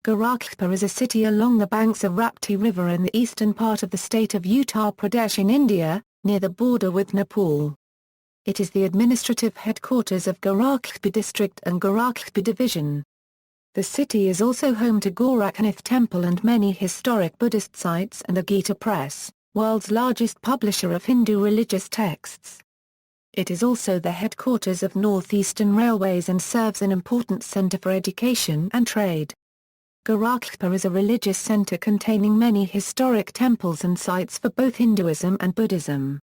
Gorakhpur is a city along the banks of Rapti River in the eastern part of the state of Uttar Pradesh in India, near the border with Nepal. It is the administrative headquarters of Gorakhpur district and Gorakhpur division. The city is also home to Gorakhnath temple and many historic Buddhist sites and the Gita Press, world's largest publisher of Hindu religious texts. It is also the headquarters of Northeastern Railways and serves an important centre for education and trade. Gorakhpur is a religious centre containing many historic temples and sites for both Hinduism and Buddhism.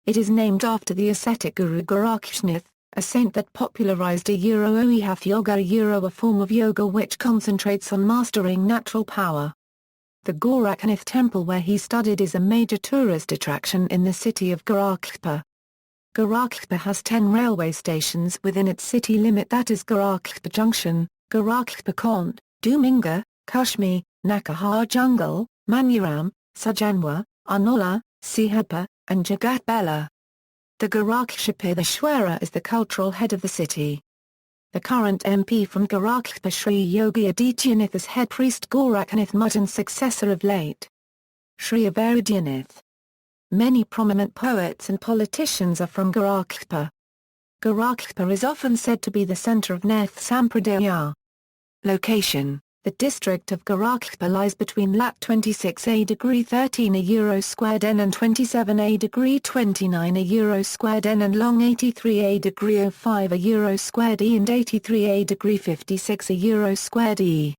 It is named after the ascetic guru Gorakhnath, a saint that popularized Hatha yoga, a form of yoga which concentrates on mastering natural power. The Gorakhnath temple where he studied is a major tourist attraction in the city of Gorakhpur. Gorakhpur has 10 railway stations within its city limit, that is Gorakhpur Junction, Gorakhpur Kont, Duminga, Kashmi, Nakahar Jungle, Maniram, Sujanwa, Arnola, Sihapa, and Jagatbela. The Gorakhpur is the cultural head of the city. The current MP from Gorakhpur Sri Yogi Adityanath is head priest Gorakhnath Mutt and successor of late Sri Avidyanath. Many prominent poets and politicians are from Gorakhpur. Gorakhpur is often said to be the centre of Nath Sampradaya. Location: the district of Gorakhpur lies between lat. 26°13' (€13) and 27°29' (€29) and long 83°05' (€) and 83°56' (€).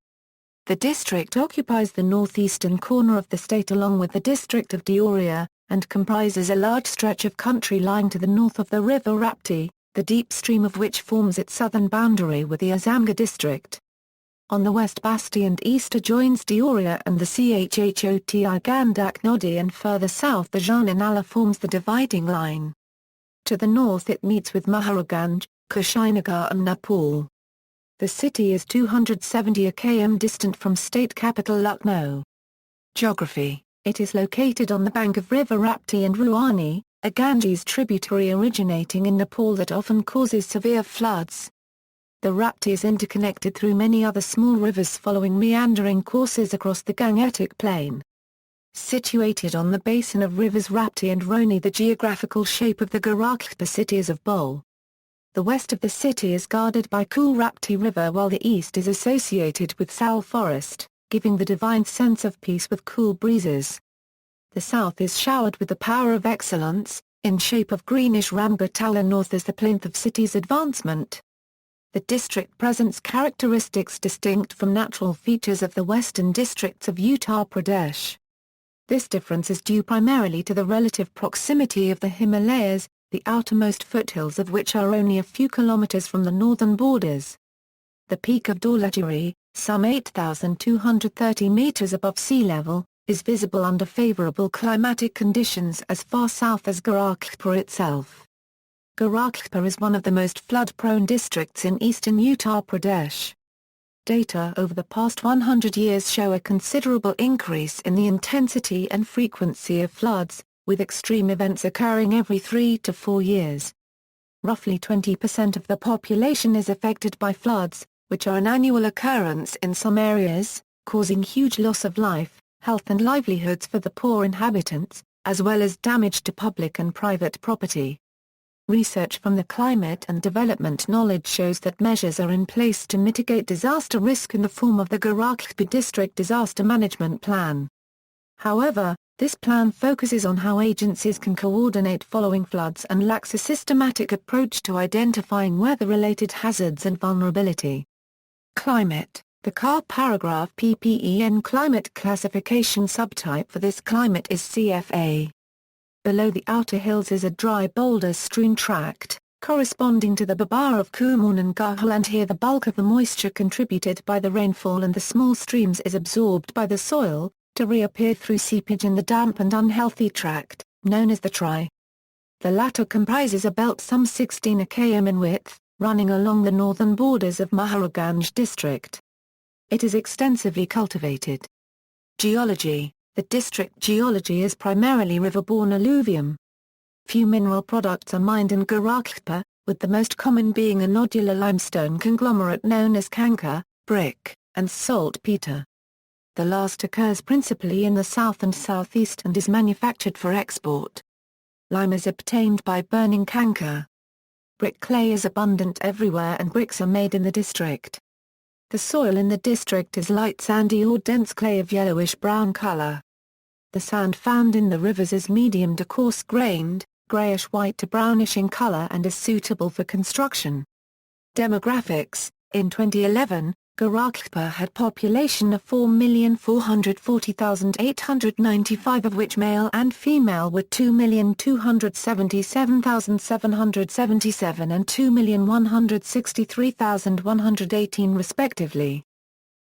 The district occupies the northeastern corner of the state along with the district of Deoria, and comprises a large stretch of country lying to the north of the river Rapti, the deep stream of which forms its southern boundary with the Azamgarh district. On the west Basti and east adjoins Deoria and the Chhoti Gandak Nodi, and further south the Jana Nala forms the dividing line. To the north it meets with Maharajganj, Kushinagar and Nepal. The city is 270 km distant from state capital Lucknow. Geography: it is located on the bank of river Rapti and Ruani, a Ganges tributary originating in Nepal that often causes severe floods. The Rapti is interconnected through many other small rivers following meandering courses across the Gangetic plain. Situated on the basin of rivers Rapti and Roni, the geographical shape of the Gorakhpur city is of bowl. The west of the city is guarded by cool Rapti River while the east is associated with Sal forest, giving the divine sense of peace with cool breezes. The south is showered with the power of excellence, in shape of greenish Rambatala. North is the plinth of city's advancement. The district presents characteristics distinct from natural features of the western districts of Uttar Pradesh. This difference is due primarily to the relative proximity of the Himalayas, the outermost foothills of which are only a few kilometers from the northern borders. The peak of Dhaulagiri, some 8,230 meters above sea level, is visible under favorable climatic conditions as far south as Gorakhpur itself. Gorakhpur is one of the most flood-prone districts in eastern Uttar Pradesh. Data over the past 100 years show a considerable increase in the intensity and frequency of floods, with extreme events occurring every 3 to 4 years. Roughly 20% of the population is affected by floods, which are an annual occurrence in some areas, causing huge loss of life, health and livelihoods for the poor inhabitants, as well as damage to public and private property. Research from the Climate and Development Knowledge shows that measures are in place to mitigate disaster risk in the form of the Gorakhpur District Disaster Management Plan. However, this plan focuses on how agencies can coordinate following floods and lacks a systematic approach to identifying weather-related hazards and vulnerability. Climate: the CAR paragraph PPEN climate classification subtype for this climate is CFA. Below the outer hills is a dry boulder-strewn tract, corresponding to the Babar of Kumaun and Gahul, and here the bulk of the moisture contributed by the rainfall and the small streams is absorbed by the soil, to reappear through seepage in the damp and unhealthy tract, known as the Tri. The latter comprises a belt some 16 km in width, running along the northern borders of Maharajganj district. It is extensively cultivated. Geology: the district geology is primarily riverborne alluvium. Few mineral products are mined in Gorakhpur, with the most common being a nodular limestone conglomerate known as canker, brick, and saltpeter. The last occurs principally in the south and southeast and is manufactured for export. Lime is obtained by burning canker. Brick clay is abundant everywhere and bricks are made in the district. The soil in the district is light sandy or dense clay of yellowish-brown color. The sand found in the rivers is medium to coarse-grained, grayish-white to brownish in color and is suitable for construction. Demographics: in 2011, Gorakhpur had population of 4,440,895, of which male and female were 2,277,777 and 2,163,118 respectively.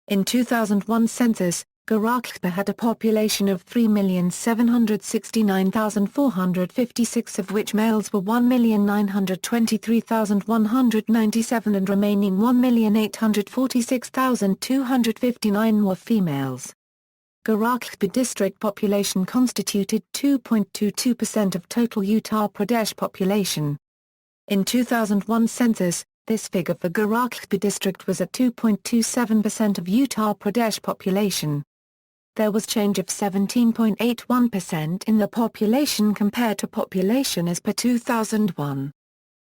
In 2001 census, Gorakhpur had a population of 3,769,456, of which males were 1,923,197 and remaining 1,846,259 were females. Gorakhpur district population constituted 2.22% of total Uttar Pradesh population. In 2001 census, this figure for Gorakhpur district was at 2.27% of Uttar Pradesh population. There was change of 17.81% in the population compared to population as per 2001.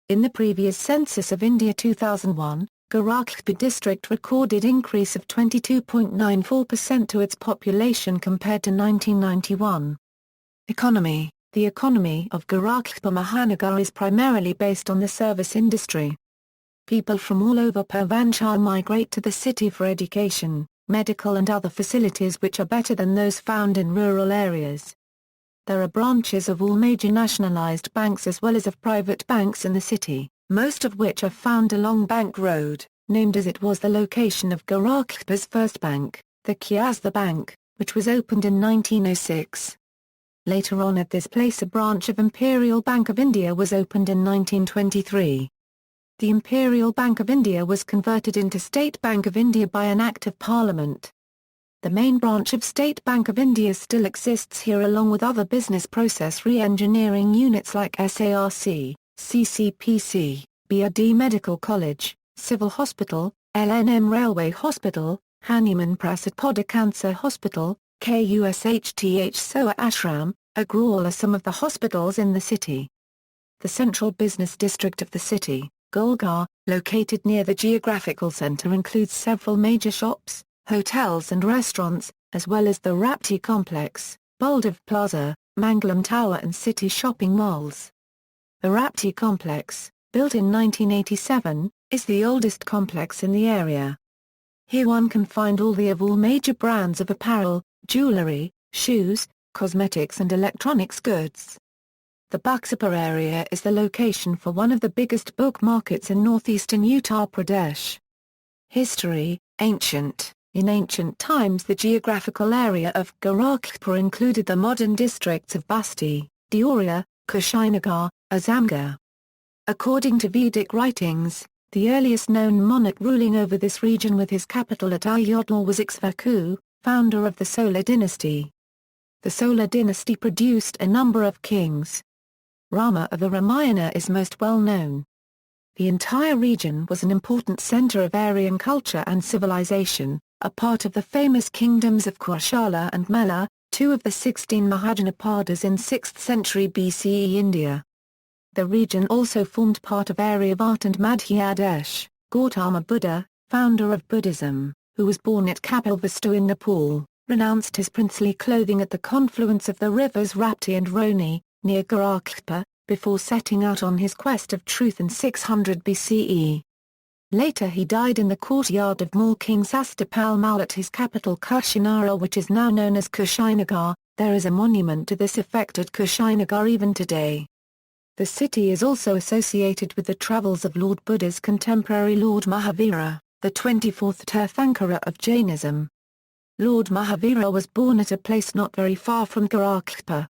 In the previous census of India 2001, Gorakhpur district recorded increase of 22.94% to its population compared to 1991. Economy: the economy of Gorakhpur Mahanagar is primarily based on the service industry. People from all over Purvanchal migrate to the city for education, medical and other facilities which are better than those found in rural areas. There are branches of all major nationalized banks as well as of private banks in the city, most of which are found along Bank Road, named as it was the location of Gorakhpur's first bank, the Kyazda Bank, which was opened in 1906. Later on at this place a branch of Imperial Bank of India was opened in 1923. The Imperial Bank of India was converted into State Bank of India by an Act of Parliament. The main branch of State Bank of India still exists here along with other business process re-engineering units like SARC, CCPC, BRD Medical College, Civil Hospital, LNM Railway Hospital, Hanuman Prasad Poddar Cancer Hospital, KUSHTH Soa Ashram, Agrol are some of the hospitals in the city. The central business district of the city, Golgar, located near the geographical center, includes several major shops, hotels and restaurants, as well as the Rapti complex, Baldev Plaza, Mangalam Tower and city shopping malls. The Rapti complex, built in 1987, is the oldest complex in the area. Here one can find all major brands of apparel, jewelry, shoes, cosmetics and electronics goods. The Buxapur area is the location for one of the biggest book markets in northeastern Uttar Pradesh. History: ancient. In ancient times the geographical area of Gorakhpur included the modern districts of Basti, Deoria, Kushinagar, Azamgarh. According to Vedic writings, the earliest known monarch ruling over this region with his capital at Ayodhya was Ikshvaku, founder of the Solar dynasty. The Solar dynasty produced a number of kings. Rama of the Ramayana is most well known. The entire region was an important center of Aryan culture and civilization, a part of the famous kingdoms of Koshala and Malla, two of the 16 Mahajanapadas in 6th century BCE India. The region also formed part of Aryabhat and Madhya Pradesh. Gautama Buddha, founder of Buddhism, who was born at Kapilvastu in Nepal, renounced his princely clothing at the confluence of the rivers Rapti and Roni, near Gorakhpur, before setting out on his quest of truth in 600 BCE. Later he died in the courtyard of Mal King Sastapal Mal at his capital Kushinara, which is now known as Kushinagar. There is a monument to this effect at Kushinagar even today. The city is also associated with the travels of Lord Buddha's contemporary Lord Mahavira, the 24th Tirthankara of Jainism. Lord Mahavira was born at a place not very far from Gorakhpur.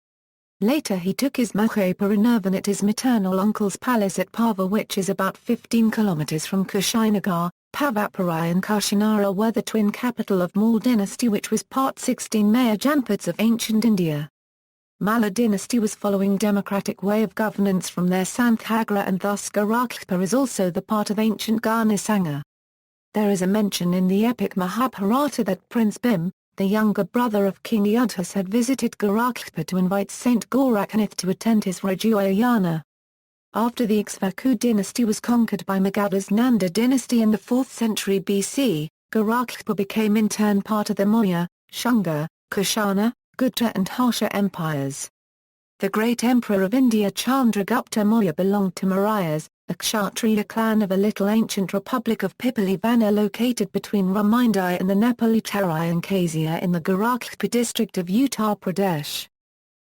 Later he took his Mahaparinirvan at his maternal uncle's palace at Pava, which is about 15 kilometers from Kushinagar. Pavaparai and Kushinara were the twin capital of Mal dynasty, which was part 16 Maya Janpads of ancient India. Malla dynasty was following democratic way of governance from their Santhagra, and thus Gorakhpur is also the part of ancient Ghana Sangha. There is a mention in the epic Mahabharata that Prince Bhim, the younger brother of King Yudhishthira, had visited Gorakhpur to invite Saint Gorakhnath to attend his Rajaayana. After the Ikshvaku dynasty was conquered by Magadha's Nanda dynasty in the 4th century BC, Gorakhpur became in turn part of the Maurya, Shunga, Kushana, Gupta and Harsha empires. The great emperor of India Chandragupta Maurya belonged to Mauryas, a Kshatriya clan of a little ancient republic of Pipali Vana located between Ramindai and the Nepali Tarai and Kasia in the Gorakhpur district of Uttar Pradesh.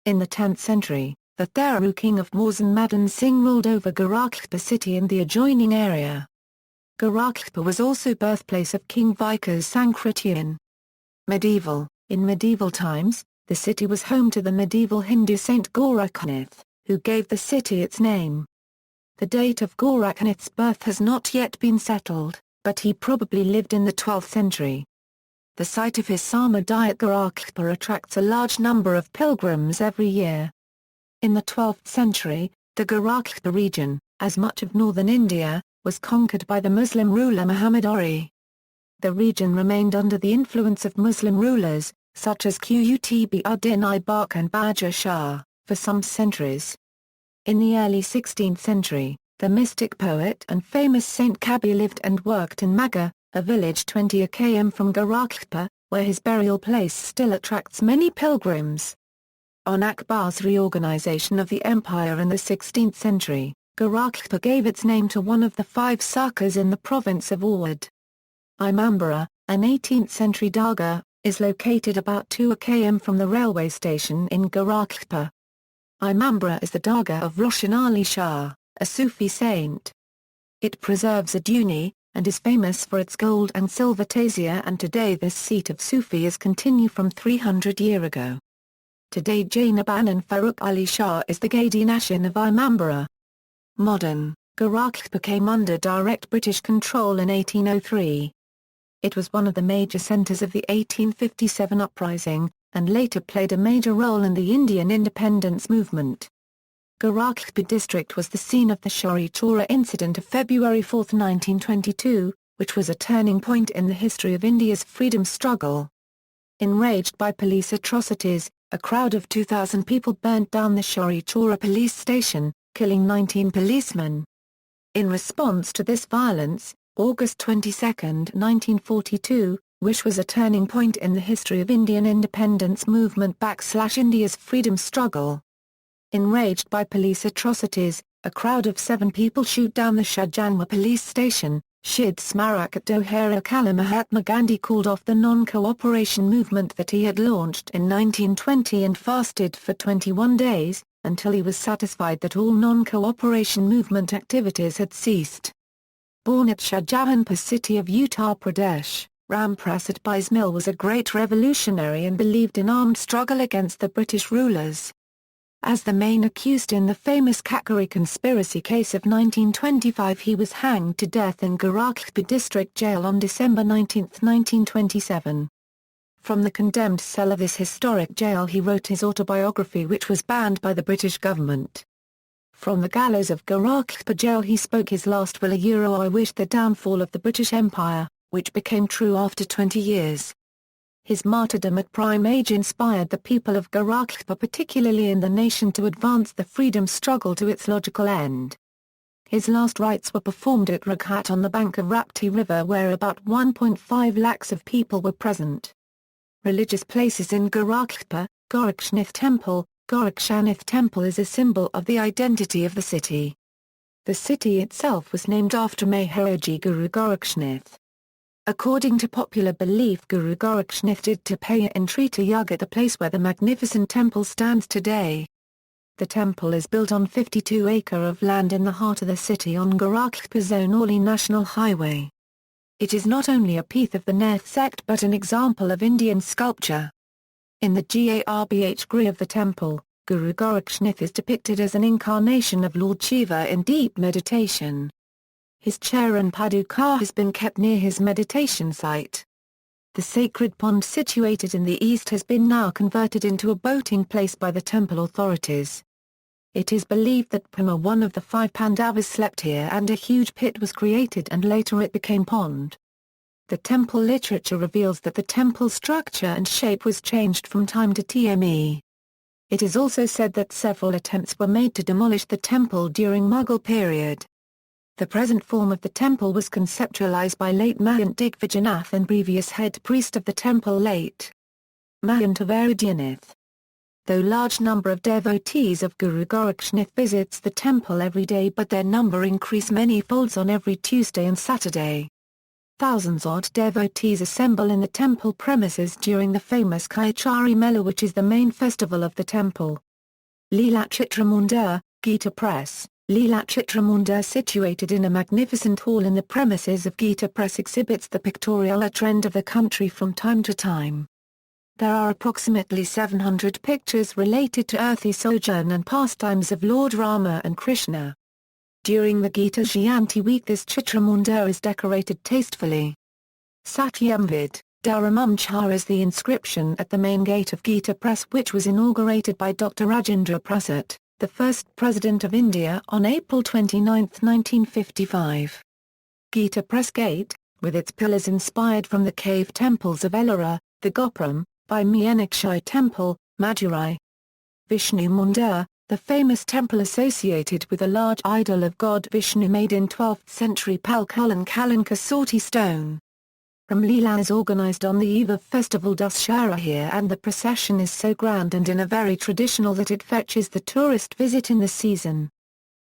In the 10th century, the Theru king of Mauryan Madan Singh ruled over Gorakhpur city and the adjoining area. Gorakhpur was also birthplace of King Vika's Sankrityan. In medieval times, the city was home to the medieval Hindu saint Gorakhnath, who gave the city its name. The date of Gorakhnath's birth has not yet been settled, but he probably lived in the 12th century. The site of his Samadhi at Gorakhpur attracts a large number of pilgrims every year. In the 12th century, the Gorakhpur region, as much of northern India, was conquered by the Muslim ruler Muhammad Ghori. The region remained under the influence of Muslim rulers, such as Qutb-ud-Din Aibak and Bahadur Shah, for some centuries. In the early 16th century, the mystic poet and famous Saint Kabir lived and worked in Magha, a village 20 km from Gorakhpur, where his burial place still attracts many pilgrims. On Akbar's reorganization of the empire in the 16th century, Gorakhpur gave its name to one of the 5 sarkars in the province of Awadh. Imambara, an 18th-century dargah, is located about 2 km from the railway station in Gorakhpur. Imambara is the dargah of Roshan Ali Shah, a Sufi saint. It preserves a duni, and is famous for its gold and silver tazia, and today this seat of Sufis continue from 300 years ago. Today Jainabanan Farooq Ali Shah is the Gadi Nashin of Imambara. Modern, Gorakhpur came under direct British control in 1803. It was one of the major centres of the 1857 uprising, and later played a major role in the Indian independence movement. Gorakhpur district was the scene of the Chauri Chaura incident of February 4, 1922, which was a turning point in the history of India's freedom struggle. Enraged by police atrocities, a crowd of 2,000 people burnt down the Chauri Chaura police station, killing 19 policemen. In response to this violence, August 22, 1942, which was a turning point in the history of Indian independence movement / India's freedom struggle. Enraged by police atrocities, a crowd of 7 people shoot down the Shahjanwa police station. Shahid Smarak at Dohera Kala. Mahatma Gandhi called off the non-cooperation movement that he had launched in 1920 and fasted for 21 days, until he was satisfied that all non-cooperation movement activities had ceased. Born at Shahjahanpur city of Uttar Pradesh, Ram Prasad Bismil was a great revolutionary and believed in armed struggle against the British rulers. As the main accused in the famous Kakari conspiracy case of 1925, he was hanged to death in Gorakhpur district jail on December 19, 1927. From the condemned cell of this historic jail he wrote his autobiography, which was banned by the British government. From the gallows of Gorakhpur jail he spoke his last will. I wish the downfall of the British Empire, which became true after 20 years. His martyrdom at prime age inspired the people of Gorakhpur, particularly in the nation, to advance the freedom struggle to its logical end. His last rites were performed at Raghat on the bank of Rapti river, where about 1.5 lakhs of people were present. Religious places in Gorakhpur. Gorakhnath Temple. Gorakhnath Temple is a symbol of the identity of the city. The city itself was named after Maharaji Guru Gorakhnath. According to popular belief, Guru Gorakhnath did tapaya in Treta Yuga at the place where the magnificent temple stands today. The temple is built on 52 acres of land in the heart of the city on Gorakhpur Zonali National Highway. It is not only a piece of the Nath sect but an example of Indian sculpture. In the Garbh Griha of the temple, Guru Gorakhnath is depicted as an incarnation of Lord Shiva in deep meditation. His chair and paduka has been kept near his meditation site. The sacred pond situated in the east has been now converted into a boating place by the temple authorities. It is believed that Brahma, one of the 5 Pandavas, slept here and a huge pit was created and later it became pond. The temple literature reveals that the temple structure and shape was changed from time to time. It is also said that several attempts were made to demolish the temple during Mughal period. The present form of the temple was conceptualized by late Mahant Digvijayanath and previous head priest of the temple late Mahant Avaidhanath. Though large number of devotees of Guru Gorakhnath visits the temple every day, but their number increase many folds on every Tuesday and Saturday. Thousands odd devotees assemble in the temple premises during the famous Kaichari Mela, which is the main festival of the temple. Leela Chitramunda, Gita Press. Leela Chitramunda, situated in a magnificent hall in the premises of Gita Press, exhibits the pictorial trend of the country from time to time. There are approximately 700 pictures related to earthly sojourn and pastimes of Lord Rama and Krishna. During the Gita Jayanti week this Chitramunda is decorated tastefully. Satyamvid, Dharamamchar is the inscription at the main gate of Gita Press, which was inaugurated by Dr. Rajendra Prasad, the first President of India, on April 29, 1955. Gita Press Gate, with its pillars inspired from the cave temples of Ellora, the Gopram, by Meenakshi Temple, Madurai. Vishnu Mandir, the famous temple associated with a large idol of god Vishnu made in 12th century Palkal and Kalan stone. Ramlila is organized on the eve of festival Dussehra here, and the procession is so grand and in a very traditional that it fetches the tourist visit in the season.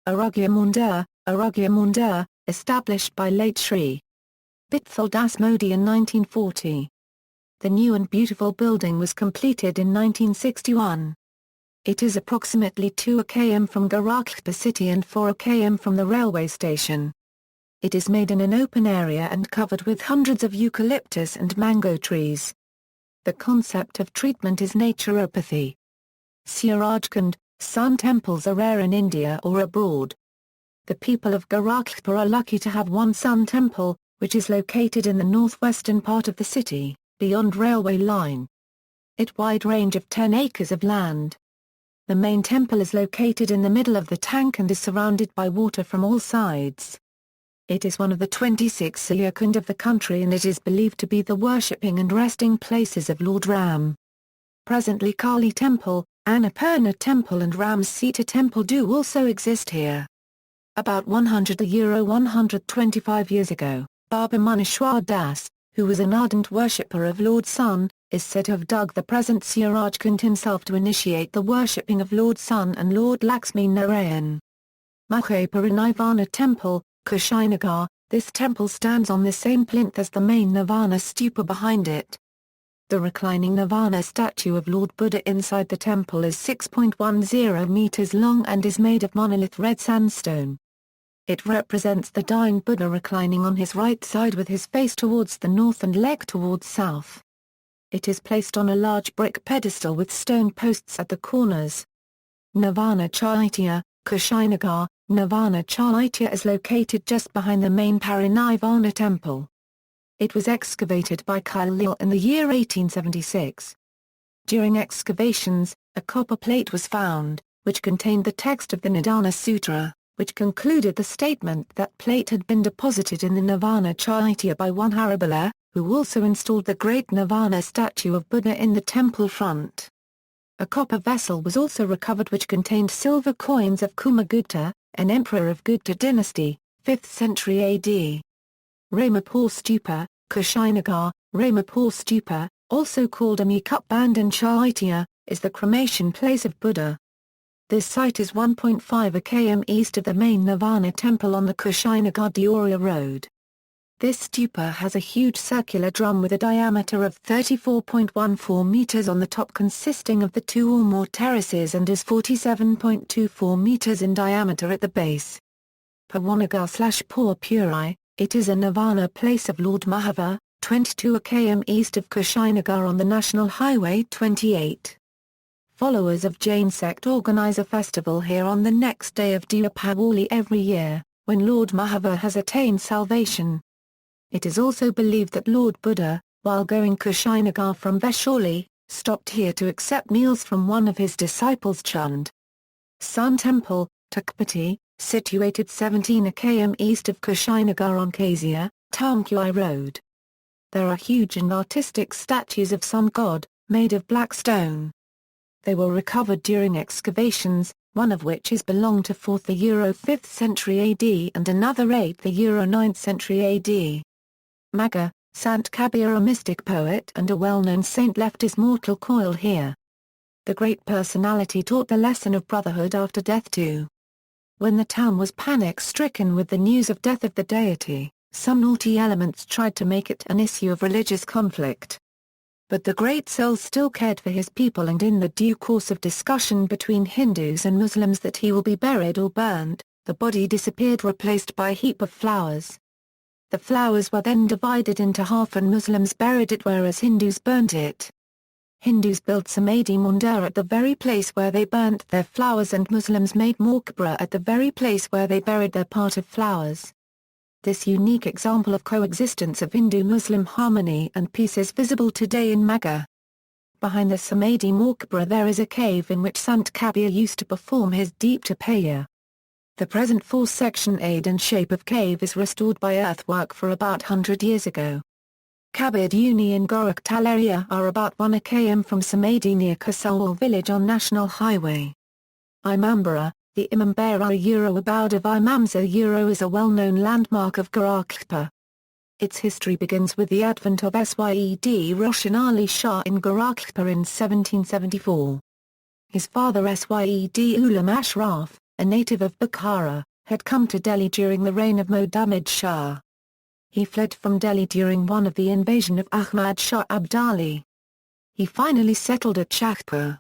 Arogya Mandir, established by late Sri Bithal Das Modi in 1940. The new and beautiful building was completed in 1961. It is approximately 2 km from Gorakhpur city and 4 km from the railway station. It is made in an open area and covered with hundreds of eucalyptus and mango trees. The concept of treatment is naturopathy. Surajkund, sun temples are rare in India or abroad. The people of Gorakhpur are lucky to have one sun temple, which is located in the northwestern part of the city, beyond railway line. It wide range of 10 acres of land. The main temple is located in the middle of the tank and is surrounded by water from all sides. It is one of the 26 Suryakund of the country, and it is believed to be the worshipping and resting places of Lord Ram. Presently Kali Temple, Annapurna Temple and Ram's Sita Temple do also exist here. About 125 years ago, Baba Manishwar Das, who was an ardent worshipper of Lord Sun, is said to have dug the present Surajkund himself to initiate the worshipping of Lord Sun and Lord Lakshmi Narayan. Mahaparinivana Temple, Kushinagar, this temple stands on the same plinth as the main Nirvana stupa behind it. The reclining Nirvana statue of Lord Buddha inside the temple is 6.10 meters long and is made of monolith red sandstone. It represents the dying Buddha reclining on his right side with his face towards the north and leg towards south. It is placed on a large brick pedestal with stone posts at the corners. Nirvana Chaitya, Kushinagar, Nirvana Chaitya is located just behind the main Parinivana temple. It was excavated by Khalil in the year 1876. During excavations, a copper plate was found, which contained the text of the Nidana Sutra, which concluded the statement that plate had been deposited in the Nirvana Chaitya by one Haribala, who also installed the great Nirvana statue of Buddha in the temple front. A copper vessel was also recovered which contained silver coins of Kumargupta, an emperor of Gupta dynasty, 5th century AD. Ramapur Stupa, Kushinagar, Ramapur Stupa, also called Amikup Bandhan Chaitya, is the cremation place of Buddha. This site is 1.5 km east of the main Nirvana temple on the Kushinagar-Deoria road. This stupa has a huge circular drum with a diameter of 34.14 meters on the top, consisting of the two or more terraces, and is 47.24 meters in diameter at the base. Pawanagar/Pur Puri, it is a Nirvana place of Lord Mahava, 22 km east of Kushinagar on the National Highway 28. Followers of Jain sect organize a festival here on the next day of Deepavali every year, when Lord Mahava has attained salvation. It is also believed that Lord Buddha, while going Kushinagar from Vaishali, stopped here to accept meals from one of his disciples Chand. Sun Temple, Tukpati, situated 17 km east of Kushinagar on Kasia, Tamkui Road. There are huge and artistic statues of sun god, made of black stone. They were recovered during excavations, one of which is belonged to 4th–5th century AD and another 8th–9th century AD. Maga, Sant Kabir, a mystic poet and a well-known saint, left his mortal coil here. The great personality taught the lesson of brotherhood after death too. When the town was panic-stricken with the news of death of the deity, some naughty elements tried to make it an issue of religious conflict. But the great soul still cared for his people, and in the due course of discussion between Hindus and Muslims that he will be buried or burned, the body disappeared, replaced by a heap of flowers. The flowers were then divided into half and Muslims buried it, whereas Hindus burnt it. Hindus built Samadhi Mandir at the very place where they burnt their flowers, and Muslims made Maqbara at the very place where they buried their part of flowers. This unique example of coexistence of Hindu-Muslim harmony and peace is visible today in Maga. Behind the Samadhi Maqbara there is a cave in which Sant Kabir used to perform his deep tapaya. The present four-section aid and shape of cave is restored by earthwork for about 100 years ago. Kabir Uni and Gorakhnath area are about 1 km from Samadhi near Kasawal village on National Highway. Imambara, the Imambara abode of Imamza is a well-known landmark of Gorakhpur. Its history begins with the advent of Syed Roshan Ali Shah in Gorakhpur in 1774. His father Syed Ulam Ashraf, a native of Bukhara, had come to Delhi during the reign of Muhammad Shah. He fled from Delhi during one of the invasion of Ahmad Shah Abdali. He finally settled at Shahpur.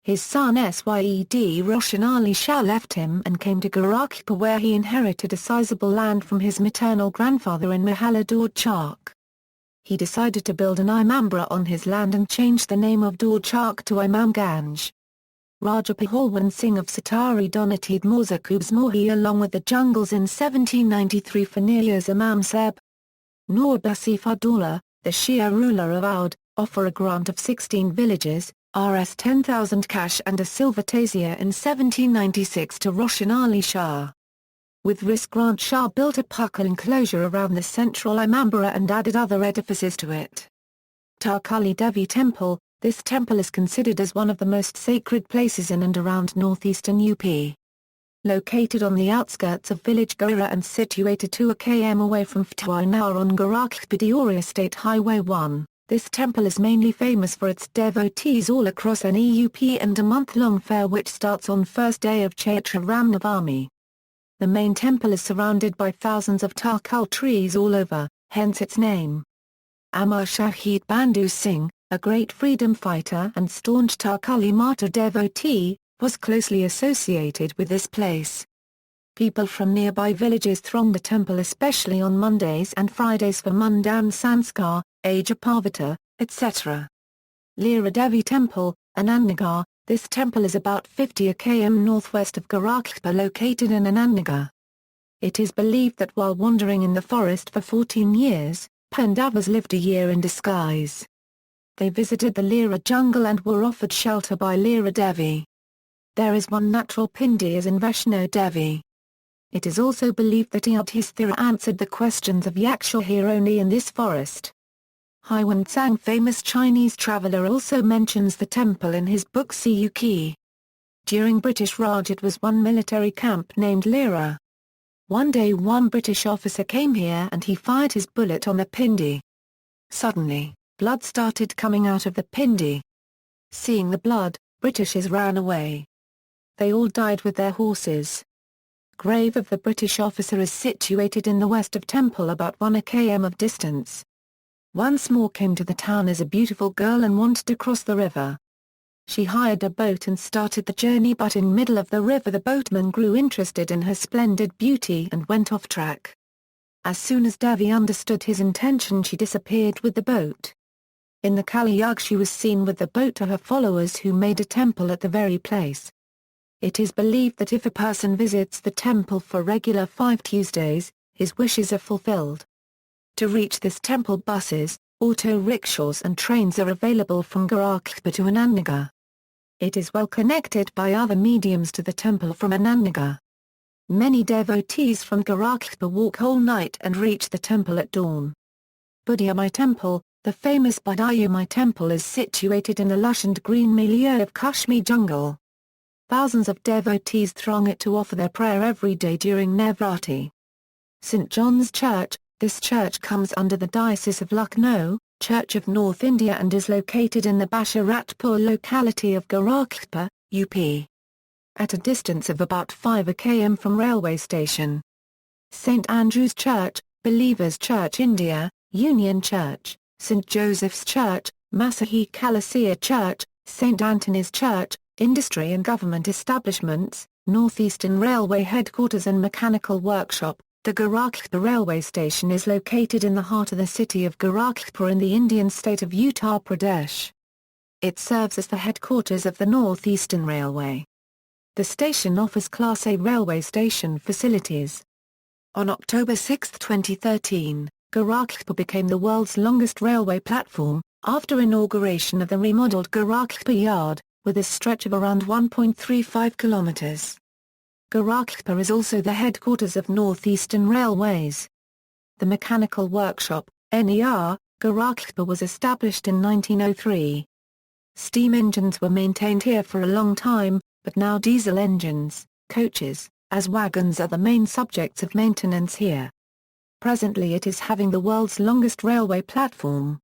His son Syed Roshan Ali Shah left him and came to Gorakhpur, where he inherited a sizable land from his maternal grandfather in Mahalla Daud Chowk. He decided to build an Imambara on his land and changed the name of Daud Chowk to Imamganj. Raja Pahalwan Singh of Satari donated Morzakub's Mohi along with the jungles in 1793 for Nirya's Imam Seb. Nur Basif Udullah, the Shia ruler of Oudh, offer a grant of 16 villages, Rs 10,000 cash and a silver tazia in 1796 to Roshan Ali Shah. With this grant, Shah built a puccal enclosure around the central Imambara and added other edifices to it. Tarkali Devi Temple, this temple is considered as one of the most sacred places in and around northeastern UP. Located on the outskirts of village Gora and situated 2 km away from Ftawar on Gorakhpur Deoria State Highway 1. This temple is mainly famous for its devotees all across an EUP and a month-long fair which starts on first day of Chaitra Ram Navami. The main temple is surrounded by thousands of tarkal trees all over, hence its name. Amar Shahid Bandhu Singh, a great freedom fighter and staunch Tarkali Mata devotee, was closely associated with this place. People from nearby villages throng the temple especially on Mondays and Fridays for Mundan Sanskar, Aja Parvata, etc. Lira Devi Temple, Anandnagar, this temple is about 50 km northwest of Gorakhpur, located in Anandnagar. It is believed that while wandering in the forest for 14 years, Pandavas lived a year in disguise. They visited the Lira jungle and were offered shelter by Lira Devi. There is one natural pindi as in Vaishno Devi. It is also believed that Yudhisthira answered the questions of Yaksha here only in this forest. Huan Tsang, famous Chinese traveller, also mentions the temple in his book Siyuki. During British Raj it was one military camp named Lira. One day one British officer came here and he fired his bullet on the pindi. Suddenly, blood started coming out of the pindi. Seeing the blood, Britishers ran away. They all died with their horses. Grave of the British officer is situated in the west of temple about 1 km of distance. Once more came to the town as a beautiful girl and wanted to cross the river. She hired a boat and started the journey, but in middle of the river the boatman grew interested in her splendid beauty and went off track. As soon as Devi understood his intention, she disappeared with the boat. In the Kali Yuga she was seen with the boat to her followers, who made a temple at the very place. It is believed that if a person visits the temple for regular 5 Tuesdays, his wishes are fulfilled. To reach this temple, buses, auto rickshaws and trains are available from Gorakhpur to Anandnagar. It is well connected by other mediums to the temple from Anandnagar. Many devotees from Gorakhpur walk whole night and reach the temple at dawn. Buddhayamai Temple. The famous Buddhayamai Temple is situated in the lush and green milieu of Kashmir jungle. Thousands of devotees throng it to offer their prayer every day during Navratri. St. John's Church. This church comes under the Diocese of Lucknow, Church of North India, and is located in the Basharatpur locality of Gorakhpur, UP. At a distance of about 5 km from railway station. St. Andrew's Church, Believers Church India, Union Church, St. Joseph's Church, Masahi Kalasia Church, St. Anthony's Church, Industry and Government Establishments, Northeastern Railway Headquarters and Mechanical Workshop. The Gorakhpur railway station is located in the heart of the city of Gorakhpur in the Indian state of Uttar Pradesh. It serves as the headquarters of the Northeastern Railway. The station offers Class A railway station facilities. On October 6, 2013, Gorakhpur became the world's longest railway platform, after inauguration of the remodeled Gorakhpur Yard, with a stretch of around 1.35 kilometers. Gorakhpur is also the headquarters of Northeastern Railways. The Mechanical Workshop, NER, Gorakhpur was established in 1903. Steam engines were maintained here for a long time, but now diesel engines, coaches, as wagons are the main subjects of maintenance here. Presently it is having the world's longest railway platform.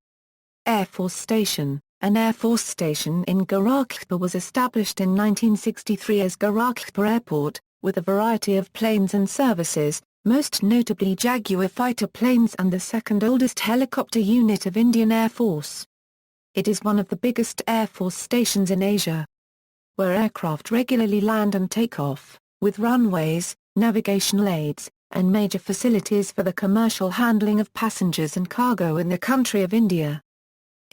Air Force Station. An Air Force station in Gorakhpur was established in 1963 as Gorakhpur Airport, with a variety of planes and services, most notably Jaguar fighter planes and the second oldest helicopter unit of Indian Air Force. It is one of the biggest Air Force stations in Asia, where aircraft regularly land and take off, with runways, navigational aids, and major facilities for the commercial handling of passengers and cargo in the country of India.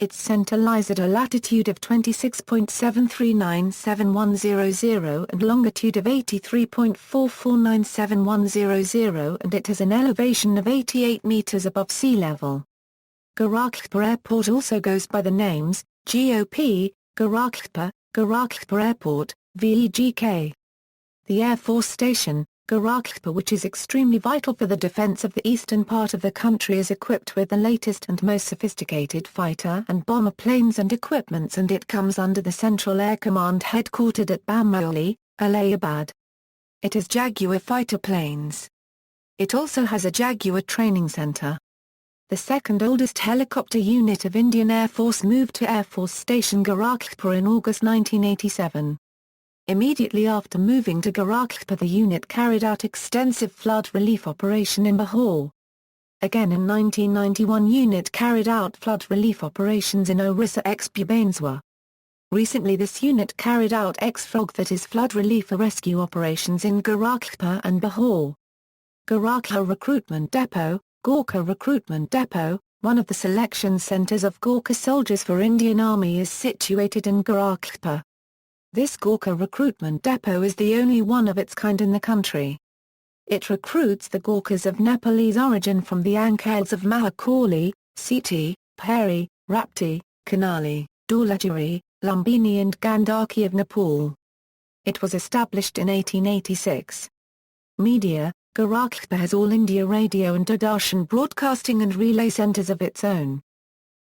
Its center lies at a latitude of 26.739710 and longitude of 83.449710 and it has an elevation of 88 meters above sea level. Gorakhpur Airport also goes by the names, GOP, Gorakhpur, Gorakhpur Airport, VEGK. The Air Force Station, Gorakhpur, which is extremely vital for the defense of the eastern part of the country, is equipped with the latest and most sophisticated fighter and bomber planes and equipments, and it comes under the Central Air Command headquartered at Bamoli, Allahabad. It has Jaguar fighter planes. It also has a Jaguar training center. The second oldest helicopter unit of Indian Air Force moved to Air Force Station Gorakhpur in August 1987. Immediately after moving to Gorakhpur, the unit carried out extensive flood relief operation in Bahor. Again in 1991, unit carried out flood relief operations in Orissa ex Bhubaneswar. Recently this unit carried out ex-Frog, that is flood relief rescue operations in Gorakhpur and Bahor. Gorakha Recruitment Depot, Gorkha Recruitment Depot, one of the selection centers of Gorkha soldiers for Indian Army, is situated in Gorakhpur. This Gorkha Recruitment Depot is the only one of its kind in the country. It recruits the Gorkhas of Nepalese origin from the Ankhels of Mahakali, Siti, Pahari, Rapti, Kanali, Dhaulagiri, Lumbini and Gandaki of Nepal. It was established in 1886. Media, Gorakhpur has All India Radio and Doordarshan broadcasting and relay centers of its own.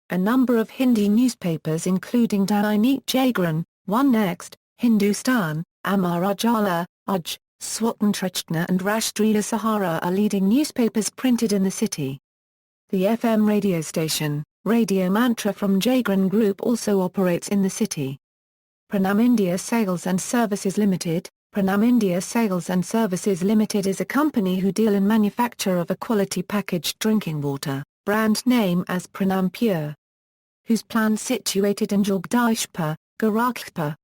A number of Hindi newspapers including Dainik Jagran, One Next, Hindustan, Amar Ujala, Aj, Swatantrachna and Rashtriya Sahara are leading newspapers printed in the city. The FM radio station, Radio Mantra from Jagran Group, also operates in the city. Pranam India Sales and Services Limited. Pranam India Sales and Services Limited is a company who deal in manufacture of a quality packaged drinking water, brand name as Pranam Pure, whose plant situated in Jagdishpur, Gorakhpur.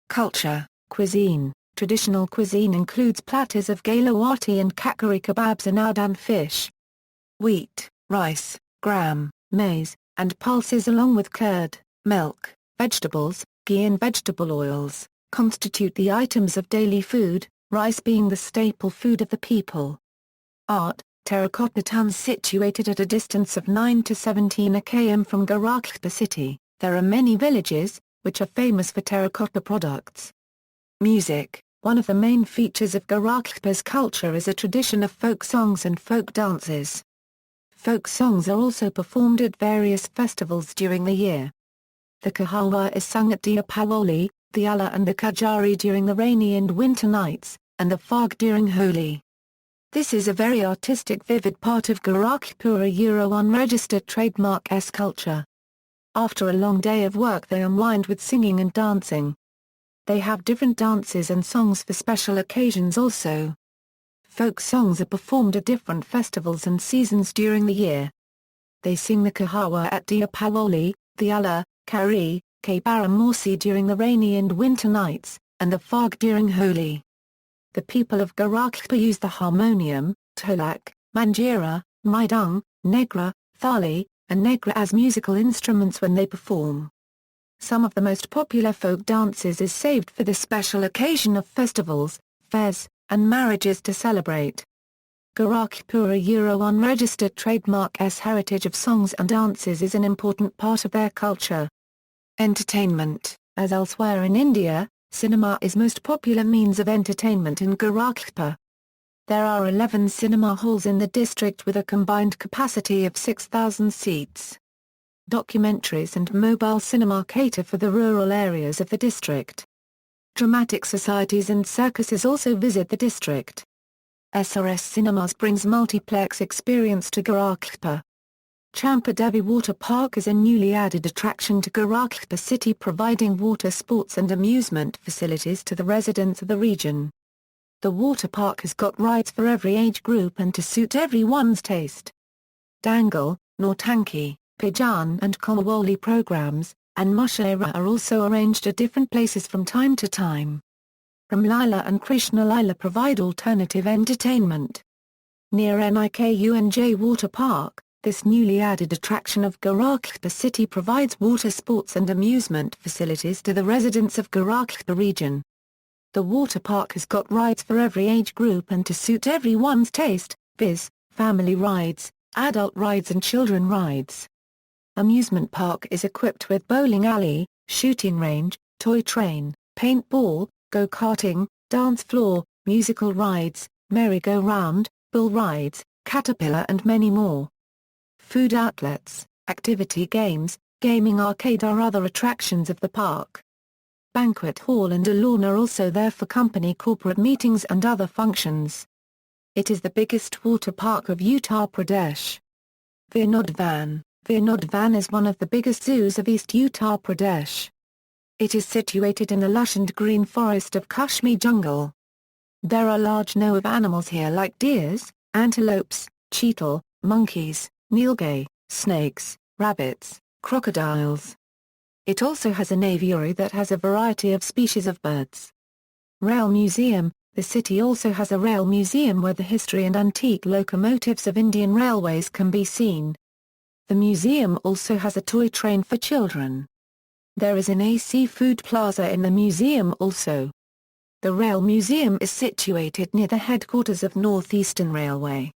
Culture, cuisine. Traditional cuisine includes platters of galawati and kakari kebabs and udon fish. Wheat, rice, gram, maize, and pulses along with curd, milk, vegetables, ghee and vegetable oils, constitute the items of daily food, rice being the staple food of the people. Art, terracotta towns situated at a distance of 9 to 17 km from Gorakhpur city, there are many villages, which are famous for terracotta products. Music. One of the main features of Gorakhpur's culture is a tradition of folk songs and folk dances. Folk songs are also performed at various festivals during the year. The Kahawa is sung at Deepavali, the Ala and the Kajari during the rainy and winter nights, and the Phag during Holi. This is a very artistic vivid part of Gorakhpur, a Euro unregistered trademark S culture. After a long day of work they unwind with singing and dancing. They have different dances and songs for special occasions also. Folk songs are performed at different festivals and seasons during the year. They sing the Kahawa at Deepavali, the Ala, Kari, Kabaramorsi during the rainy and winter nights, and the Phag during Holi. The people of Gorakhpur use the harmonium, tholak, manjira, mridang, negra, thali, and negra as musical instruments when they perform. Some of the most popular folk dances is saved for the special occasion of festivals, fairs, and marriages to celebrate. Gorakhpur, a Euro unregistered trademark S heritage of songs and dances is an important part of their culture. Entertainment. As elsewhere in India, cinema is most popular means of entertainment in Gorakhpur. There are 11 cinema halls in the district with a combined capacity of 6,000 seats. Documentaries and mobile cinema cater for the rural areas of the district. Dramatic societies and circuses also visit the district. SRS Cinemas brings multiplex experience to Gorakhpur. Champadevi Water Park is a newly added attraction to Gorakhpur city, providing water sports and amusement facilities to the residents of the region. The water park has got rides for every age group and to suit everyone's taste. Dangle, Nautanki, Pijan and Komawoli programs, and Mushera are also arranged at different places from time to time. Ramlila and Krishna Lila provide alternative entertainment. Near Nikunj Water Park, this newly added attraction of Gorakhpur city provides water sports and amusement facilities to the residents of Gorakhpur region. The water park has got rides for every age group and to suit everyone's taste, viz., family rides, adult rides and children rides. Amusement park is equipped with bowling alley, shooting range, toy train, paintball, go-karting, dance floor, musical rides, merry-go-round, bull rides, caterpillar and many more. Food outlets, activity games, gaming arcade are other attractions of the park. Banquet hall and a lawn are also there for company corporate meetings and other functions. It is the biggest water park of Uttar Pradesh. Vinodvan. Vinodvan is one of the biggest zoos of East Uttar Pradesh. It is situated in the lush and green forest of Kashmir jungle. There are large number of animals here like deers, antelopes, cheetal, monkeys, nilgai, snakes, rabbits, crocodiles. It also has an aviary that has a variety of species of birds. Rail Museum. The city also has a rail museum where the history and antique locomotives of Indian railways can be seen. The museum also has a toy train for children. There is an AC food plaza in the museum also. The Rail Museum is situated near the headquarters of North Eastern Railway.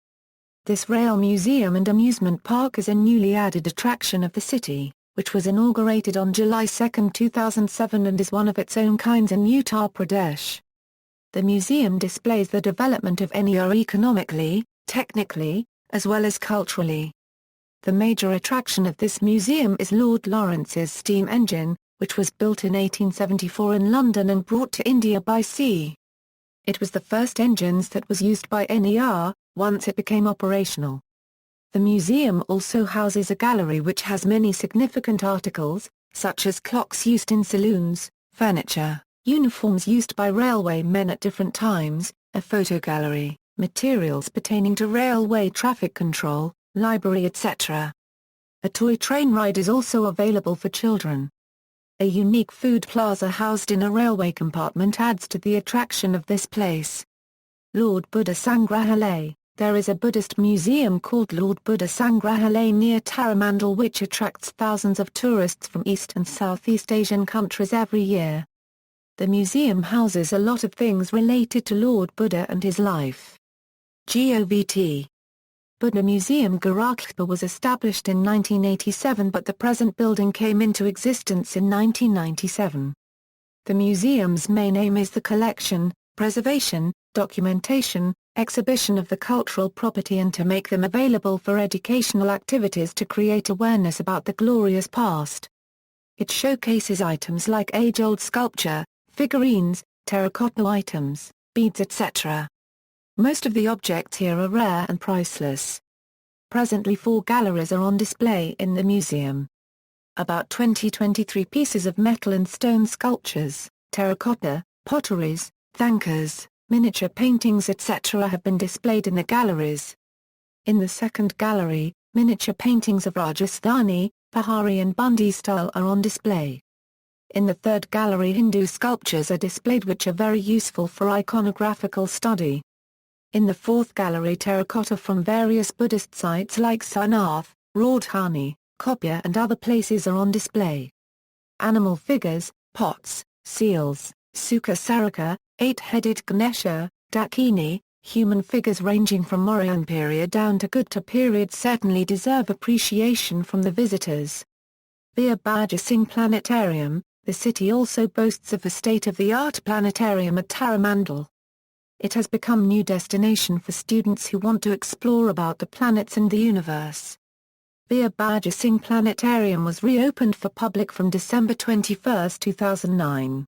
This rail museum and amusement park is a newly added attraction of the city, which was inaugurated on July 2, 2007 and is one of its own kinds in Uttar Pradesh. The museum displays the development of NER economically, technically, as well as culturally. The major attraction of this museum is Lord Lawrence's steam engine, which was built in 1874 in London and brought to India by sea. It was the first engines that was used by NER, once it became operational. The museum also houses a gallery which has many significant articles, such as clocks used in saloons, furniture, uniforms used by railway men at different times, a photo gallery, materials pertaining to railway traffic control, library etc. A toy train ride is also available for children. A unique food plaza housed in a railway compartment adds to the attraction of this place. Lord Buddha Sangrahalaya. There is a Buddhist museum called Lord Buddha Sangrahalaya near Taramandal which attracts thousands of tourists from East and Southeast Asian countries every year. The museum houses a lot of things related to Lord Buddha and his life. Govt. Buddha Museum Gorakhpur was established in 1987 but the present building came into existence in 1997. The museum's main aim is the collection, preservation, documentation, exhibition of the cultural property and to make them available for educational activities to create awareness about the glorious past. It showcases items like age-old sculpture, figurines, terracotta items, beads etc. Most of the objects here are rare and priceless. Presently 4 galleries are on display in the museum. About 23 pieces of metal and stone sculptures, terracotta, potteries, thankas, miniature paintings etc. have been displayed in the galleries. In the second gallery, miniature paintings of Rajasthani, Pahari and Bundi style are on display. In the third gallery Hindu sculptures are displayed which are very useful for iconographical study. In the fourth gallery terracotta from various Buddhist sites like Sarnath, Rajdhani, Kopia and other places are on display. Animal figures, pots, seals, Sukha Saraka, 8-headed Ganesha, Dakini, human figures ranging from Mauryan period down to Gupta period certainly deserve appreciation from the visitors. Veer Bhaja Singh Planetarium, the city also boasts of a state-of-the-art planetarium at Taramandal. It has become new destination for students who want to explore about the planets and the universe. Veer Bhaja Singh Planetarium was reopened for public from December 21, 2009.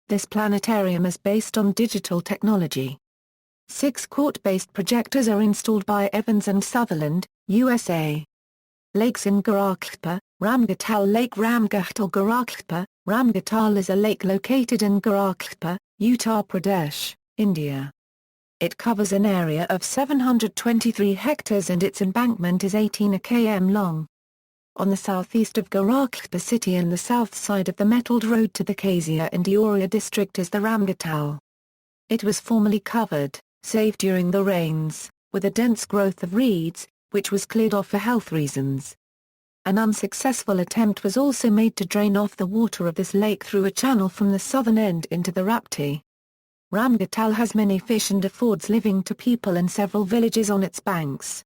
This planetarium is based on digital technology. 6 court-based projectors are installed by Evans and Sutherland, USA. Lakes in Gorakhpur, Ramghatal Lake Ramghatal Gorakhpur, Ramghatal is a lake located in Gorakhpur, Uttar Pradesh, India. It covers an area of 723 hectares and its embankment is 18 km long. On the southeast of Gorakhpur city and the south side of the metalled road to the Kezia and Deoria district is the Ramghatal. It was formerly covered, save during the rains, with a dense growth of reeds, which was cleared off for health reasons. An unsuccessful attempt was also made to drain off the water of this lake through a channel from the southern end into the Rapti. Ramghatal has many fish and affords living to people in several villages on its banks.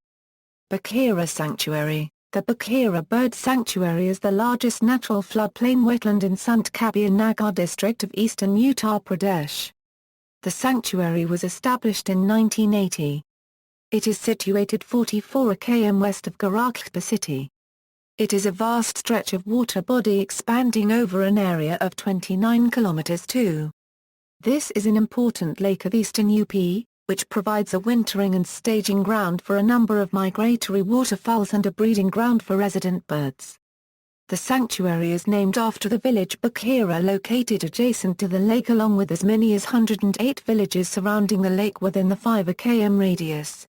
Bakhira Sanctuary. The Bakhira Bird Sanctuary is the largest natural floodplain wetland in Sant Kabir Nagar district of eastern Uttar Pradesh. The sanctuary was established in 1980. It is situated 44 km west of Gorakhpur city. It is a vast stretch of water body expanding over an area of 29 km 2. This is an important lake of eastern UP, which provides a wintering and staging ground for a number of migratory waterfowls and a breeding ground for resident birds. The sanctuary is named after the village Bakhira located adjacent to the lake along with as many as 108 villages surrounding the lake within the 5 km radius.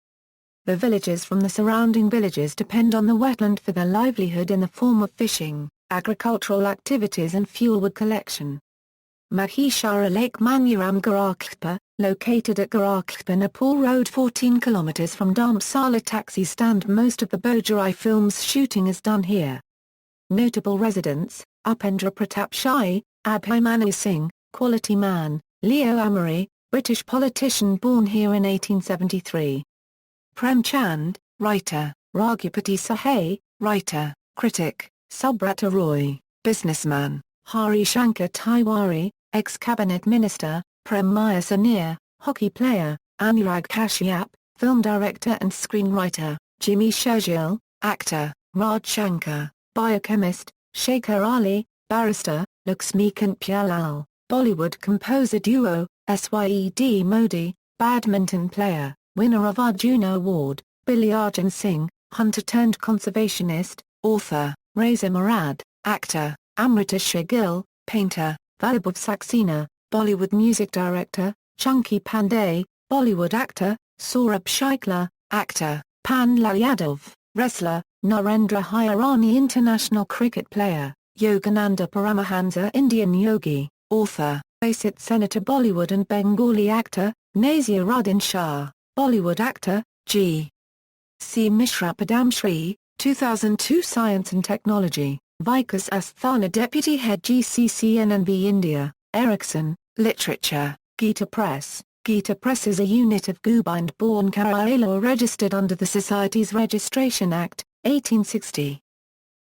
The villagers from the surrounding villages depend on the wetland for their livelihood in the form of fishing, agricultural activities and fuelwood collection. Mahishara Lake Manyaram Gorakhpur, located at Gorakhpur Nepal Road 14 km from Dharamsala taxi stand. Most of the Bojai films shooting is done here. Notable residents, Upendra Pratap Shai, Abhimanyu Singh, Quality Man, Leo Amory, British politician born here in 1873. Prem Chand, writer, Raghupati Sahai, writer, critic, Subrata Roy, businessman, Hari Shankar Tiwari, ex-cabinet minister, Prem Maya Saneer, hockey player, Anurag Kashyap, film director and screenwriter, Jimmy Shergill, actor, Raj Shankar, biochemist, Shekhar Ali, barrister, Laxmikant Pyalal, Bollywood composer duo, Syed Modi, badminton player, winner of Arjuna Award, Billy Arjun Singh, hunter-turned-conservationist, author, Reza Murad, actor, Amrita Shagil, painter, Vaibhav Saxena, Bollywood music director, Chunky Pandey, Bollywood actor, Saurabh Shaikla, actor, Panlal Yadav, wrestler, Narendra Hirani international cricket player, Yogananda Paramahansa Indian yogi, author, Asit Senator Bollywood and Bengali actor, Naseeruddin Shah, Bollywood actor, G. C. Mishra Padam Shri, 2002 Science and Technology, Vikas Asthana Deputy Head GCCNNB India, Ericsson, Literature, Gita Press. Gita Press is a unit of Gobind-born Kerala registered under the Societies Registration Act, 1860.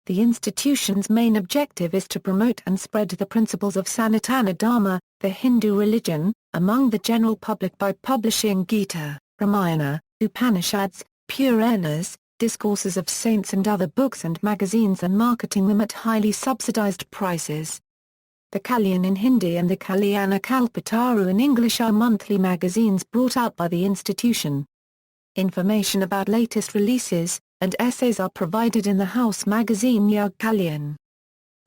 The institution's main objective is to promote and spread the principles of Sanatana Dharma, the Hindu religion, among the general public by publishing Gita, Ramayana, Upanishads, Puranas, discourses of saints and other books and magazines and marketing them at highly subsidized prices. The Kalyan in Hindi and the Kalyana Kalpataru in English are monthly magazines brought out by the institution. Information about latest releases and essays are provided in the house magazine Yug Kalyan.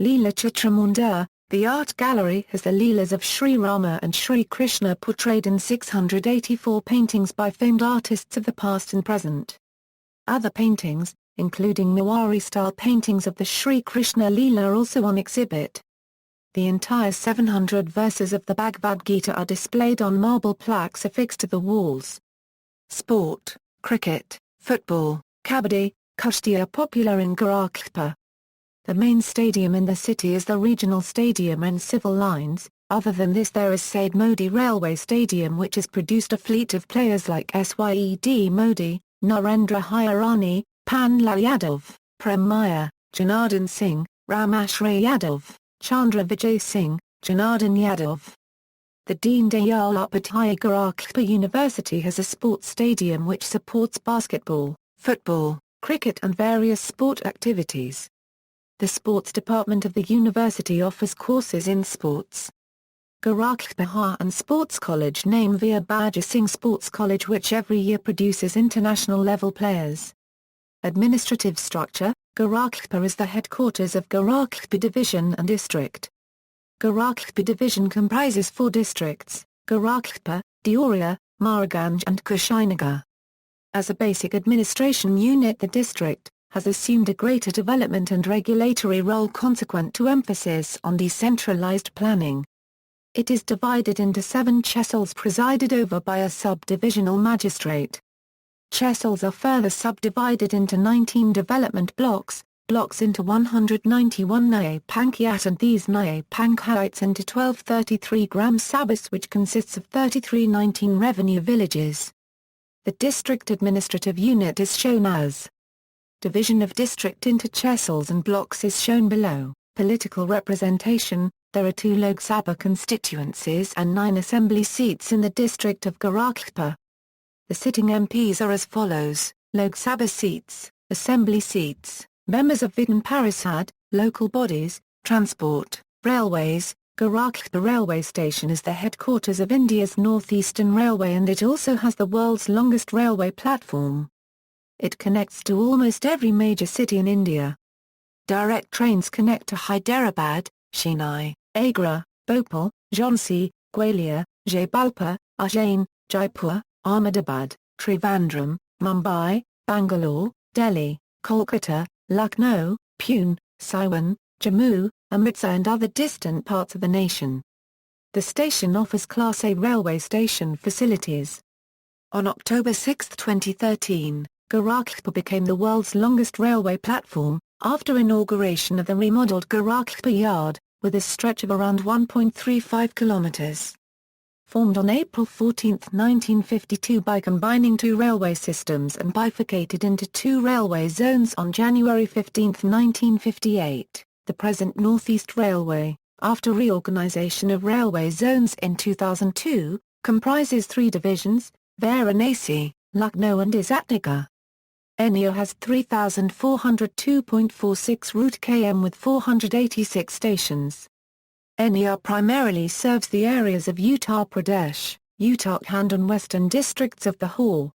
Leela Chitramunda, the art gallery has the Leelas of Sri Rama and Sri Krishna portrayed in 684 paintings by famed artists of the past and present. Other paintings, including Mewari-style paintings of the Sri Krishna Leela, are also on exhibit. The entire 700 verses of the Bhagavad Gita are displayed on marble plaques affixed to the walls. Sport, cricket, football, kabaddi, kushti are popular in Gorakhpur. The main stadium in the city is the regional stadium and civil lines. Other than this, there is Syed Modi Railway Stadium, which has produced a fleet of players like Syed Modi, Narendra Hirani, Panla Yadav, Prem Maya, Janardhan Singh, Ramashray Yadav, Chandra Vijay Singh, Janardhan Yadav. The Deen Dayal Upadhyay Gorakhpur University has a sports stadium which supports basketball, football, cricket and various sport activities. The sports department of the university offers courses in sports. Gorakhpur and Sports College name Veer Baja Singh Sports College, which every year produces international level players. Administrative structure: Gorakhpur is the headquarters of Gorakhpur Division and District. Gorakhpur Division comprises 4 districts: Gorakhpur, Deoria, Maharaganj and Kushinagar. As a basic administration unit, the district has assumed a greater development and regulatory role consequent to emphasis on decentralized planning. It is divided into 7 tehsils presided over by a sub-divisional magistrate. Tehsils are further subdivided into 19 development blocks into 191 Naya Panchayat and these Naya Panchayats into 1233 Gram Sabhas, which consists of 3319 revenue villages. The district administrative unit is shown as. Division of district into tehsils and blocks is shown below. Political representation: there are 2 Lok Sabha constituencies and 9 assembly seats in the district of Gorakhpur. The sitting MPs are as follows: Lok Sabha seats, assembly seats, members of Vidhan Parishad, local bodies, transport, railways. Gorakhpur railway station is the headquarters of India's Northeastern Railway and it also has the world's longest railway platform. It connects to almost every major city in India. Direct trains connect to Hyderabad, Chennai, Agra, Bhopal, Jhansi, Gwalior, Jabalpur, Ujjain, Jaipur, Ahmedabad, Trivandrum, Mumbai, Bangalore, Delhi, Kolkata, Lucknow, Pune, Siwan, Jammu, Amritsar and other distant parts of the nation. The station offers Class A railway station facilities. On October 6, 2013, Gorakhpur became the world's longest railway platform, after inauguration of the remodeled Gorakhpur Yard, with a stretch of around 1.35 kilometers. Formed on April 14, 1952 by combining 2 railway systems and bifurcated into 2 railway zones on January 15, 1958, the present Northeast Railway, after reorganization of railway zones in 2002, comprises 3 divisions: Varanasi, Lucknow and Isatnagar. NEO has 3,402.46 route km with 486 stations. NER primarily serves the areas of Uttar Pradesh, Uttarakhand and western districts of Bihar.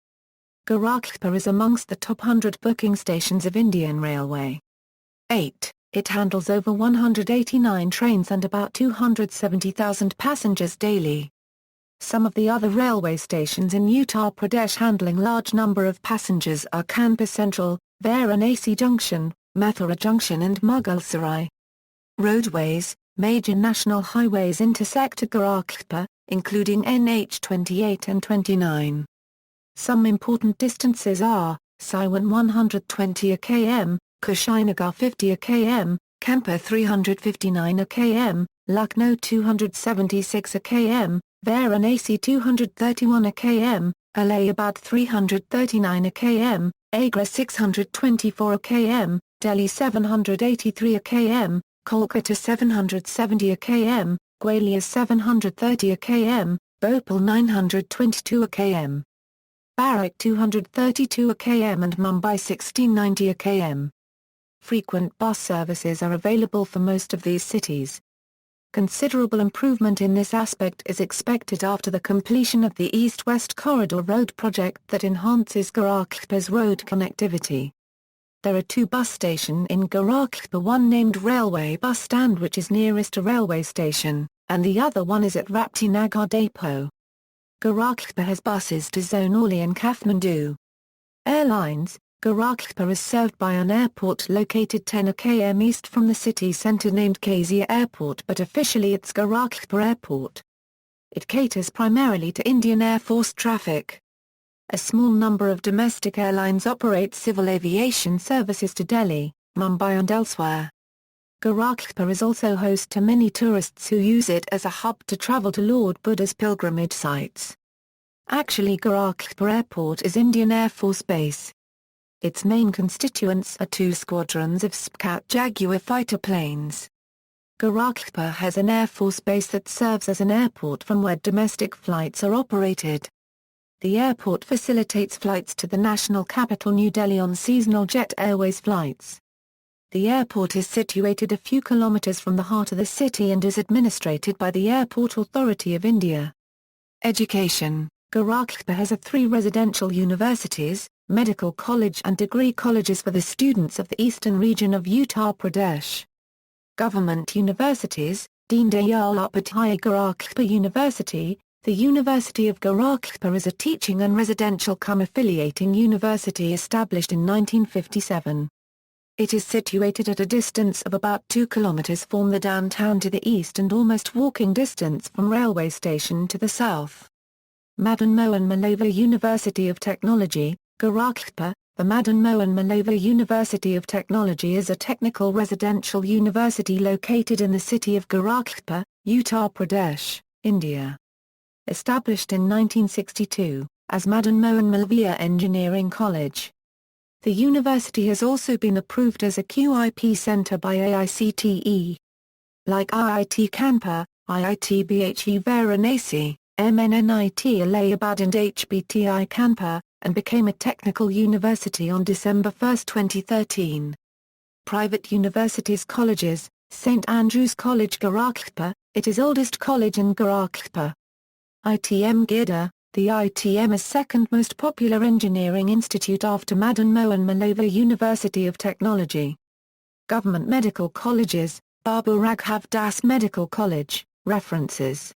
Gorakhpur is amongst the top 100 booking stations of Indian Railway. 8. It handles over 189 trains and about 270,000 passengers daily. Some of the other railway stations in Uttar Pradesh handling large number of passengers are Kanpur Central, Varanasi Junction, Mathura Junction and Mughalsarai. Roadways: major national highways intersect at Gorakhpur, including NH 28 and 29. Some important distances are, Siwan 120 km, Kushinagar 50 km, Kanpur 359 km, Lucknow 276 km, Varanasi 231 km, Allahabad 339 km, Agra 624 km, Delhi 783 km, Kolkata 770 km, Gwalior 730 km, Bhopal 922 km. Barak 232 km and Mumbai 1690 km. Frequent bus services are available for most of these cities. Considerable improvement in this aspect is expected after the completion of the East-West Corridor Road project that enhances Gorakhpur's road connectivity. There are two bus stations in Gorakhpur, one named Railway Bus Stand which is nearest a railway station, and the other one is at Rapti Nagar Depot. Gorakhpur has buses to Zonali and Kathmandu. Airlines. Gorakhpur is served by an airport located 10 km east from the city centre named Kezia Airport, but officially it's Gorakhpur Airport. It caters primarily to Indian Air Force traffic. A small number of domestic airlines operate civil aviation services to Delhi, Mumbai and elsewhere. Gorakhpur is also host to many tourists who use it as a hub to travel to Lord Buddha's pilgrimage sites. Actually, Gorakhpur Airport is Indian Air Force Base. Its main constituents are two squadrons of Skat Jaguar fighter planes. Gorakhpur has an Air Force base that serves as an airport from where domestic flights are operated. The airport facilitates flights to the national capital New Delhi on seasonal Jet Airways flights. The airport is situated a few kilometers from the heart of the city and is administrated by the Airport Authority of India. Education. Gorakhpur has 3 residential universities, medical college and degree colleges for the students of the eastern region of Uttar Pradesh. Government universities. Deen Dayal Upadhyay Gorakhpur University. The University of Gorakhpur is a teaching and residential affiliating university established in 1957. It is situated at a distance of about 2 kilometers from the downtown to the east and almost walking distance from railway station to the south. Madan Mohan Malava University of Technology, Gorakhpur. The Madan Mohan Malava University of Technology is a technical residential university located in the city of Gorakhpur, Uttar Pradesh, India. Established in 1962, as Madan Mohan Malviya Engineering College. The university has also been approved as a QIP centre by AICTE. Like IIT Kanpur, IIT Bhe Varanasi, MNNIT Allahabad and HBTI Kanpur, and became a technical university on December 1, 2013. Private universities colleges, St Andrews College Gorakhpur, it is oldest college in Gorakhpur. ITM Gida, the ITM is second most popular engineering institute after Madan Mohan Malava University of Technology. Government medical colleges, Babu Raghav Das Medical College, references.